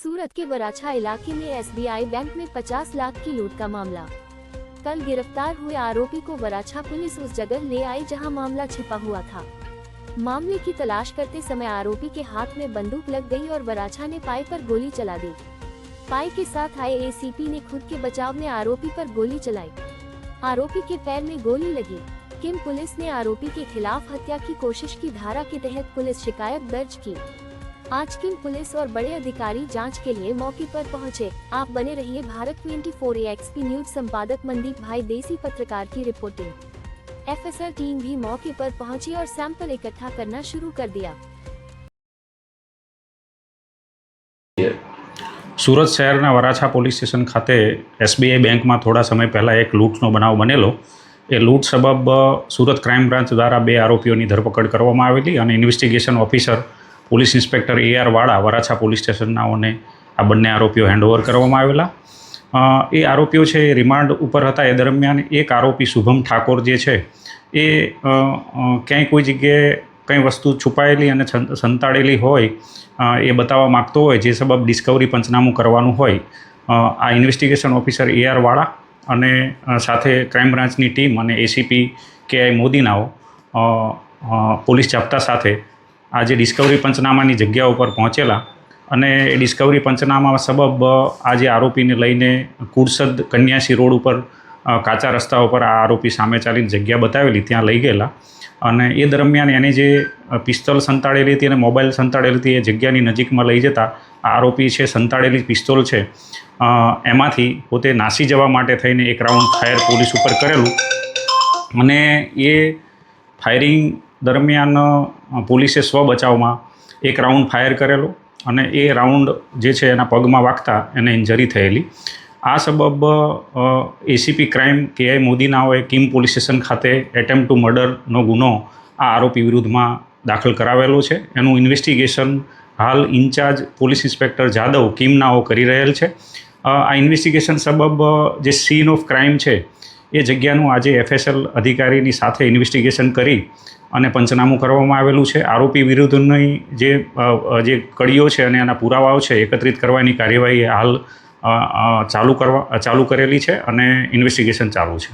सूरत के वराछा इलाके में एसबीआई बैंक में 50 लाख की लूट का मामला। कल गिरफ्तार हुए आरोपी को वराछा पुलिस उस जगह ले आई जहां मामला छिपा हुआ था। मामले की तलाश करते समय आरोपी के हाथ में बंदूक लग गई और वराछा ने पाई पर गोली चला दी। पाई के साथ आए एसीपी ने खुद के बचाव में आरोपी पर गोली चलाई। आरोपी के पैर में गोली लगी। किम पुलिस ने आरोपी के खिलाफ हत्या की कोशिश की धारा के तहत पुलिस शिकायत दर्ज की। आज किम पुलिस और बड़े अधिकारी जांच के लिए मौके पर पहुंचे। आप बने रहिए भारत 24 एक्सपी न्यूज संपादक मनदीप भाई देसी पत्रकार की रिपोर्टिंग। एफएसआर टीम भी मौके पर पहुंची और सैंपल इकट्ठा करना शुरू कर दिया। सूरत शहरना वराछा पोलीस स्टेशन खाते एसबीआई बैंक में थोड़ा समय पहला एक लूंटनो बनाव बनेलो। ए लूंट सबब सूरत क्राइम ब्रांच द्वारा 2 आरोपीओनी धरपकड़ करवामां आवेली अने investigation officer police inspector AR वाड़ा वराछा पोलीस स्टेशननाओने आ बंने आरोपीओ हेन्डओवर करवामां आवेला। ए आरोपीओ छे रिमांड उपर हता। ए दरमियान एक आरोपी शुभम ठाकोर जे छे ए क्यांय कोई जग्याए કંઈ વસ્તુ છુપાયેલી અને સંતાડેલી હોય એ બતાવવા માગતો હોય, જે સબબ ડિસ્કવરી પંચનામું કરવાનું હોય, આ ઇન્વેસ્ટિગેશન ઓફિસર AR વાળા અને સાથે ક્રાઇમ બ્રાન્ચની ટીમ અને ACP KI મોદીનાઓ પોલીસ જાપ્તા સાથે આજે ડિસ્કવરી પંચનામાની જગ્યા ઉપર પહોંચેલા અને એ ડિસ્કવરી પંચનામા સબબ આજે આરોપીને લઈને કુરસદ કન્યાસી રોડ ઉપર કાચા રસ્તા ઉપર આ આરોપી સામે ચાલીને જગ્યા બતાવેલી ત્યાં લઈ ગયેલા અને એ દરમિયાન એને જે પિસ્તોલ સંતાડેલી હતી અને મોબાઈલ સંતાડેલી હતી એ જગ્યાની નજીકમાં લઈ જતા આ આરોપી છે સંતાડેલી પિસ્તોલ છે એમાંથી પોતે નાસી જવા માટે થઈને એક રાઉન્ડ ફાયર પોલીસ ઉપર કરેલું અને એ ફાયરિંગ દરમિયાન પોલીસે સ્વ બચાવમાં એક રાઉન્ડ ફાયર કરેલો અને એ રાઉન્ડ જે છે એના પગમાં વાગતા એને ઇન્જરી થયેલી। આ સબબ ACP ક્રાઇમ KI મોદીનાઓએ કિમ પોલીસ સ્ટેશન ખાતે એટેમ્પ્ટ ટુ મર્ડરનો ગુનો આ આરોપી વિરુદ્ધમાં દાખલ કરાવેલો છે। એનું ઇન્વેસ્ટિગેશન હાલ ઇન્ચાર્જ પોલીસ ઇન્સ્પેક્ટર જાદવ કિમનાઓ કરી રહેલ છે। આ ઇન્વેસ્ટિગેશન સબબ જે સીન ઓફ ક્રાઇમ છે એ જગ્યાનું આજે FSL અધિકારીની સાથે ઇન્વેસ્ટિગેશન કરી અને પંચનામું કરવામાં આવેલું છે। આરોપી વિરુદ્ધની જે કડીઓ છે અને એના પુરાવાઓ છે એકત્રિત કરવાની કાર્યવાહી હાલ ચાલુ કરેલી છે અને ઇન્વેસ્ટિગેશન ચાલુ છે।